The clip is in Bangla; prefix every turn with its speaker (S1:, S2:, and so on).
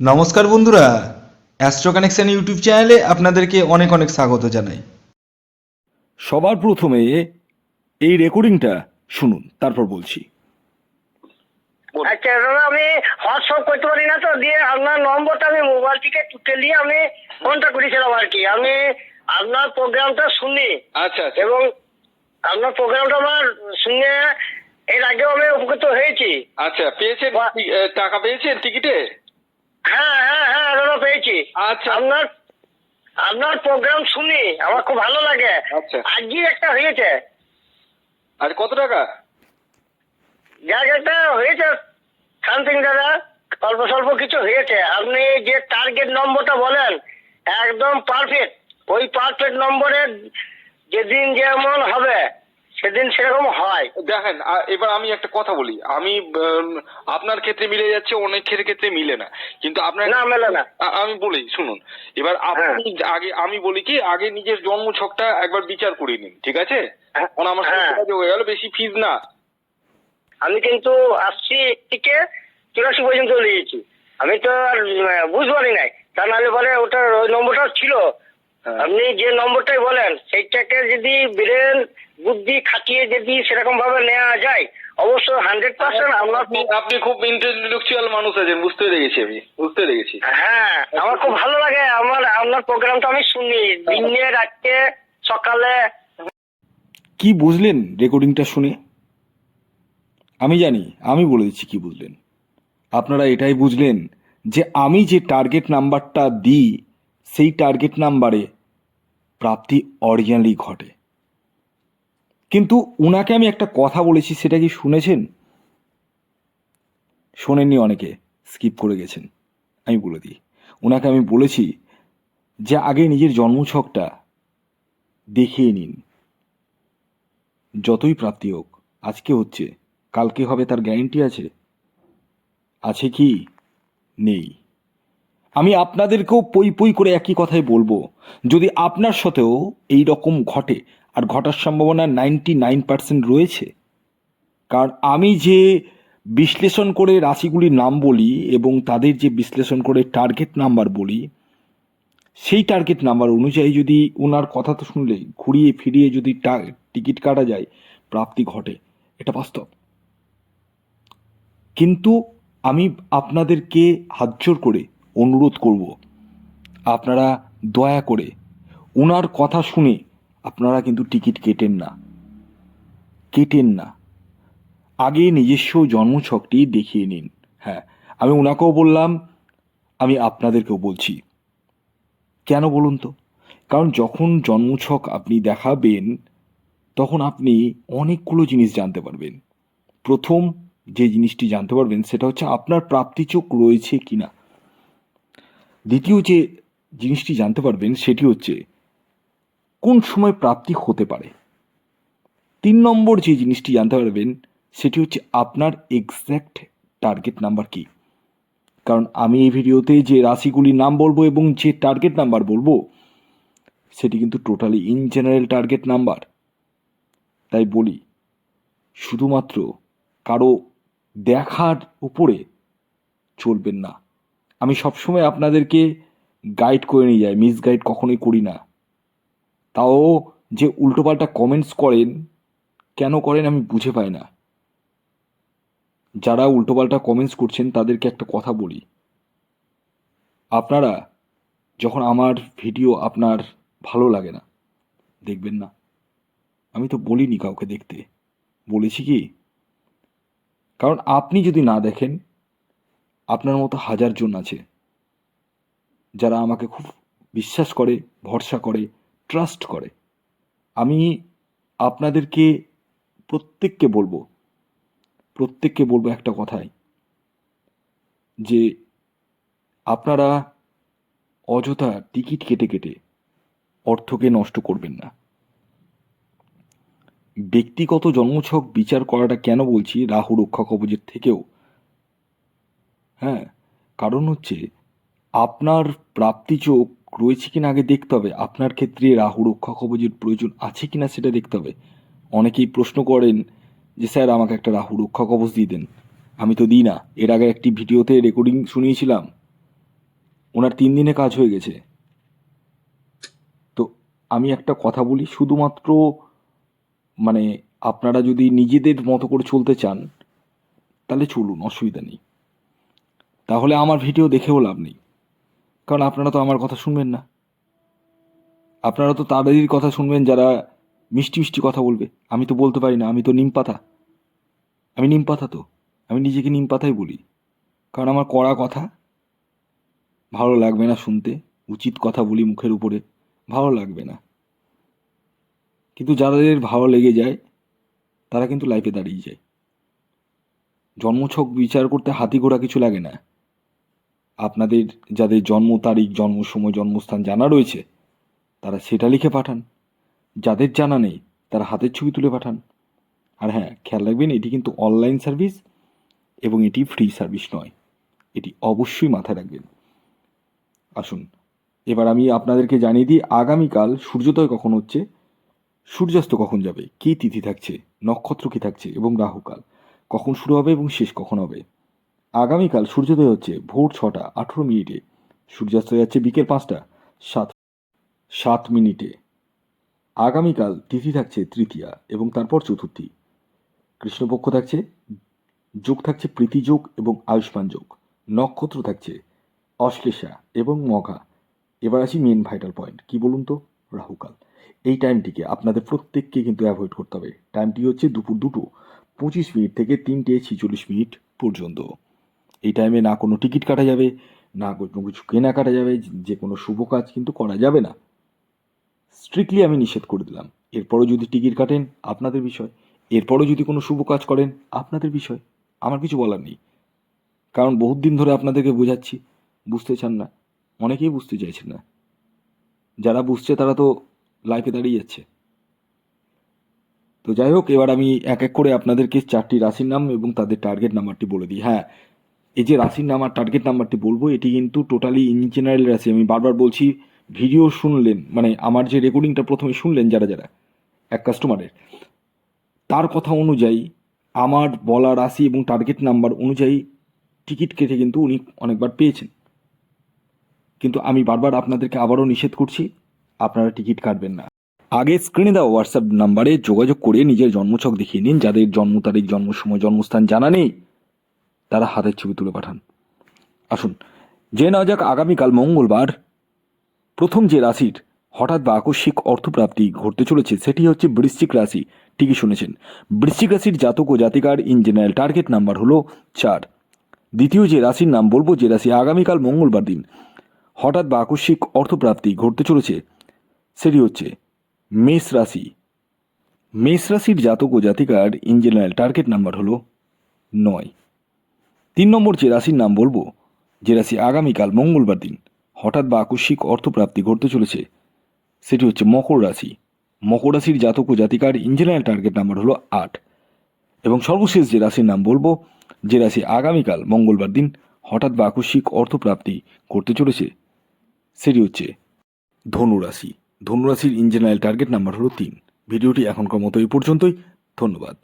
S1: নমস্কার বন্ধুরা, অ্যাস্ট্রো কানেকশন ইউটিউব চ্যানেলে আপনাদেরকে অনেক অনেক স্বাগত জানাই।
S2: সবার প্রথমে এই রেকর্ডিংটা শুনুন, তারপর বলছি।
S3: আচ্ছা দাদা, আমি হোয়াটসঅ্যাপ করতে পারি না তো, দিয়ে আপনার নম্বরটা আমি মোবাইল থেকে তুলে নিয়ে আমি ফোনটা করেছিলাম আর কি। আমি আপনার প্রোগ্রামটা শুনি
S4: আচ্ছা আচ্ছা
S3: এবং আপনার প্রোগ্রামটা আমার শুনে এর আগেও আমি উপকৃত হয়েছি।
S4: আচ্ছা পেয়েছেন টাকা পেয়েছেন টিকিটে?
S3: হ্যাঁ হ্যাঁ হ্যাঁ দাদা, পেয়েছি।
S4: আচ্ছা
S3: আপনার আপনার প্রোগ্রাম শুনি, আমার খুব ভালো লাগে।
S4: আচ্ছা
S3: আজকে একটা হয়েছে,
S4: আর কত টাকা?
S3: যাক একটা হয়েছে সামথিং দাদা, অল্প স্বল্প কিছু হয়েছে। আপনি যে টার্গেট নম্বরটা বলেন একদম পারফেক্ট। ওই পারফেক্ট নম্বরে যেদিন যেমন হবে সেদিন সেরকম হয়।
S4: দেখেন এবার আমি একটা কথা বলি, আমি আপনার ক্ষেত্রে মিলে যাচ্ছে, অনেক ক্ষেত্রে মিলে না, কিন্তু আপনার
S3: না মেলে না।
S4: আমি বলি শুনুন। এবার আপনি আগে, আমি বলি কি, আগে নিজের জন্ম ছকটা একবার বিচার করে নিন, ঠিক আছে?
S3: হ্যাঁ,
S4: কারণ আমার
S3: হ্যাঁ।
S4: সাথে যোগাযোগ হয়ে গেল, বেশি ফিজ না।
S3: আমি কিন্তু 80 থেকে 84 পর্যন্ত নিয়েছি। আমি তো আর বুঝতে পারি নাই, তা নাহলে পরে ওটার ওই নম্বরটাও ছিল।
S4: হ্যাঁ।
S3: আপনি যে নম্বরটাই বলেন সেইটাকে যদি ব্রেন বুদ্ধি খাটিয়ে যদি সেরকম ভাবে নেওয়া যায়, অবশ্যই 100% আমরা।
S4: আপনি খুব ইন্টেলেকচুয়াল মানুষ আছেন, বুঝতে পেরেছি, আমি বুঝতে পেরেছি।
S3: হ্যাঁ, আমার খুব ভালো লাগে। আপনার প্রোগ্রামটা আমি শুনি দিনে রাতে সকালে।
S2: কি বুঝলেন রেকর্ডিংটা শুনে? আমি জানি, আমি বলে দিচ্ছি কি বুঝলেন। আপনারা এটাই বুঝলেন যে আমি যে টার্গেট নাম্বারটা দিই সেই টার্গেট নাম্বারে প্রাপ্তি অরিজিনালি ঘটে। কিন্তু উনাকে আমি একটা কথা বলেছি, সেটা কি শুনেছেন? শোনেননি, অনেকে স্কিপ করে গেছেন। আমি বলে দিই, ওনাকে আমি বলেছি যে আগে নিজের জন্মছকটা দেখিয়ে নিন। যতই প্রাপ্তি হোক, আজকে হচ্ছে কালকে হবে তার গ্যারেন্টি আছে? আছে কি? নেই। আমি আপনাদেরকেও পই পই করে একই কথাই বলবো, যদি আপনার সাথেও এই রকম ঘটে, আর ঘটার সম্ভাবনা 99% রয়েছে। কারণ আমি যে বিশ্লেষণ করে রাশিগুলির নাম বলি এবং তাদের যে বিশ্লেষণ করে টার্গেট নাম্বার বলি, সেই টার্গেট নাম্বার অনুযায়ী যদি ওনার কথা তো শুনলে ঘুরিয়ে ফিরিয়ে যদি টিকিট কাটা যায়, প্রাপ্তি ঘটে, এটা বাস্তব। কিন্তু আমি আপনাদেরকে হাতজোর করে অনুরোধ করব, আপনারা দয়া করে ওনার কথা শুনে আপনারা কিন্তু টিকিট কেটেন না। আগে নিজস্ব জন্মছকটি দেখিয়ে নিন। হ্যাঁ, আমি ওনাকেও বললাম, আমি আপনাদেরকেও বলছি। কেন বলুন তো? কারণ যখন জন্মছক আপনি দেখাবেন তখন আপনি অনেকগুলো জিনিস জানতে পারবেন। প্রথম যে জিনিসটি জানতে পারবেন সেটা হচ্ছে আপনার প্রাপ্তিচোক রয়েছে কিনা। দ্বিতীয় যে জিনিসটি জানতে পারবেন সেটি হচ্ছে কোন সময় প্রাপ্তি হতে পারে। 3 নম্বর যে জিনিসটি জানতে পারবেন সেটি হচ্ছে আপনার এক্স্যাক্ট টার্গেট নাম্বার কি। কারণ আমি এই ভিডিওতে যে রাশিগুলির নাম বলবো এবং যে টার্গেট নাম্বার বলবো সেটি কিন্তু totally in general target number. তাই বলি, শুধুমাত্র কারো দেখার উপরে চলবেন না। আমি সবসময় আপনাদেরকে গাইড করে নিয়ে যাই, মিসগাইড কখনোই করি না। তাও যে উল্টোপাল্টা কমেন্টস করেন, কেন করেন আমি বুঝে পাই না। যারা উল্টোপাল্টা কমেন্টস করছেন তাদেরকে একটা কথা বলি, আপনারা যখন আমার ভিডিও আপনার ভালো লাগে না, দেখবেন না। আমি তো বলিনি কাউকে দেখতে, বলেছি কি? কারণ আপনি যদি না দেখেন, আপনার মতো হাজার জন আছে যারা আমাকে খুব বিশ্বাস করে, ভরসা করে, ট্রাস্ট করে। আমি আপনাদেরকে প্রত্যেককে বলবো একটা কথাই, যে আপনারা অযথা টিকিট কেটে অর্থকে নষ্ট করবেন না। ব্যক্তিগত জন্মছক বিচার করাটা কেন বলছি রাহু রক্ষা কবচের থেকেও? হ্যাঁ, কারণ হচ্ছে আপনার প্রাপ্তিযোগ রয়েছে কিনা আগে দেখতে হবে। আপনার ক্ষেত্রে রাহু রক্ষা কবচের প্রয়োজন আছে কিনা সেটা দেখতে হবে। অনেকেই প্রশ্ন করেন যে স্যার আমাকে একটা রাহু রক্ষা কবচ দিয়ে দেন। আমি তো দিই না। এর আগে একটি ভিডিওতে রেকর্ডিং শুনিয়েছিলাম, ওনার 3 দিনে কাজ হয়ে গেছে। তো আমি একটা কথা বলি, শুধুমাত্র মানে আপনারা যদি নিজেদের মতো করে চলতে চান তাহলে চলুন, অসুবিধা নেই। তাহলে আমার ভিডিও দেখেও লাভ নেই, কারণ আপনারা তো আমার কথা শুনবেন না। আপনারা তো তাদেরই কথা শুনবেন যারা মিষ্টি মিষ্টি কথা বলবে। আমি তো বলতে পারি না, আমি তো নিম পাতা। আমি নিম পাতা, তো আমি নিজেকে নিম পাতাই বলি, কারণ আমার কড়া কথা ভালো লাগবে না শুনতে। উচিত কথা বলি মুখের উপরে, ভালো লাগবে না। কিন্তু যাদের ভালো লেগে যায় তারা কিন্তু লাইফে দাঁড়িয়ে যায়। জন্মছক বিচার করতে হাতি ঘোড়া কিছু লাগে না। আপনাদের যাদের জন্ম তারিখ, জন্ম সময়, জন্মস্থান জানা রয়েছে তারা সেটা লিখে পাঠান। যাদের জানা নেই তারা হাতের ছবি তুলে পাঠান। আর হ্যাঁ, খেয়াল রাখবেন, এটি কিন্তু অনলাইন সার্ভিস এবং এটি ফ্রি সার্ভিস নয়। এটি অবশ্যই মাথায় রাখবেন। আসুন, এবার আমি আপনাদেরকে জানিয়ে দিই আগামীকাল সূর্যোদয় কখন হচ্ছে, সূর্যাস্ত কখন যাবে, কী তিথি থাকছে, নক্ষত্র কী থাকছে এবং রাহুকাল কখন শুরু হবে এবং শেষ কখন হবে। আগামীকাল সূর্যোদয় হচ্ছে ভোর 6টা 18 মিনিটে, সূর্যাস্ত যাচ্ছে বিকেল 5টা 7 মিনিটে। আগামীকাল তিথি থাকছে তৃতীয়া এবং তারপর চতুর্থী। কৃষ্ণপক্ষ থাকছে, যোগ থাকছে প্রীতি যোগ এবং আয়ুষ্মান যোগ। নক্ষত্র থাকছে অশ্লেষা এবং মঘা। এবার আসি মেন ভাইটাল পয়েন্ট, কি বলুন তো, রাহুকাল। এই টাইমটিকে আপনাদের প্রত্যেককে কিন্তু অ্যাভয়েড করতে হবে। টাইমটি হচ্ছে দুপুর 2:25 থেকে 3:46 পর্যন্ত। এই টাইমে না কোনো টিকিট কাটা যাবে, না কোনো কিছু কেনা কাটা যাবে, যে কোনো শুভ কাজ কিন্তু করা যাবে না। স্ট্রিক্টলি আমি নিষেধ করে দিলাম। এরপরও যদি টিকিট কাটেন আপনাদের বিষয়, এরপরও যদি কোনো শুভ কাজ করেন আপনাদের বিষয়, আমার কিছু বলার নেই। কারণ বহুত দিন ধরে আপনাদেরকে বোঝাচ্ছি, বুঝতে চান না, অনেকেই বুঝতে চাইছেন না। যারা বুঝছে তারা তো লাইফে দাঁড়িয়ে যাচ্ছে। তো যাই হোক, এবার আমি এক এক করে আপনাদেরকে 4টি রাশির নাম এবং তাদের টার্গেট নাম্বারটি বলে দিই। হ্যাঁ, এই যে রাশির নাম আর টার্গেট নাম্বারটি বলবো, এটি কিন্তু টোটালি ইন জেনারেল রাশি। আমি বারবার বলছি, ভিডিও শুনলেন মানে আমার যে রেকর্ডিংটা প্রথমে শুনলেন যারা যারা এক কাস্টমারের, তার কথা অনুযায়ী আমার বলা রাশি এবং টার্গেট নাম্বার অনুযায়ী টিকিট কেটে কিন্তু উনি অনেকবার পেয়েছেন। কিন্তু আমি বারবার আপনাদেরকে আবারও নিষেধ করছি, আপনারা টিকিট কাটবেন না। আগে স্ক্রিনে দেওয়া হোয়াটসঅ্যাপ নাম্বারে যোগাযোগ করে নিজের জন্মছক দেখিয়ে নিন। যাদের জন্ম তারিখ, জন্ম সময়, জন্মস্থান জানা নেই তারা হাতের ছবি তুলে পাঠান। আসুন জেনে নেওয়া যাক আগামীকাল মঙ্গলবার প্রথম যে রাশির হঠাৎ বা আকস্মিক অর্থপ্রাপ্তি ঘটতে চলেছে সেটি হচ্ছে বৃশ্চিক রাশি। ঠিকই শুনেছেন, বৃশ্চিক রাশির জাতক ও জাতিকার ইন জেনারেল টার্গেট নাম্বার হলো 4। দ্বিতীয় যে রাশির নাম বলবো, যে রাশি আগামীকাল মঙ্গলবার দিন হঠাৎ বা আকস্মিক অর্থপ্রাপ্তি ঘটতে চলেছে সেটি হচ্ছে মেষ রাশি। মেষ রাশির জাতক ও জাতিকার ইন জেনারেল টার্গেট নাম্বার হলো 9। 3 নম্বর যে রাশির নাম বলবো, যে রাশি আগামীকাল মঙ্গলবার দিন হঠাৎ বা আকস্মিক অর্থপ্রাপ্তি ঘটতে চলেছে সেটি হচ্ছে মকর রাশি। মকর রাশির জাতক ও জাতিকার ইন জেনারেল টার্গেট নাম্বার হলো 8। এবং সর্বশেষ যে রাশির নাম বলবো, যে রাশি আগামীকাল মঙ্গলবার দিন হঠাৎ বা আকস্মিক অর্থপ্রাপ্তি করতে চলেছে সেটি হচ্ছে ধনুরাশি। ধনুরাশির ইন জেনারেল টার্গেট নাম্বার হলো 3। ভিডিওটি এখনকার মতো এই পর্যন্তই। ধন্যবাদ।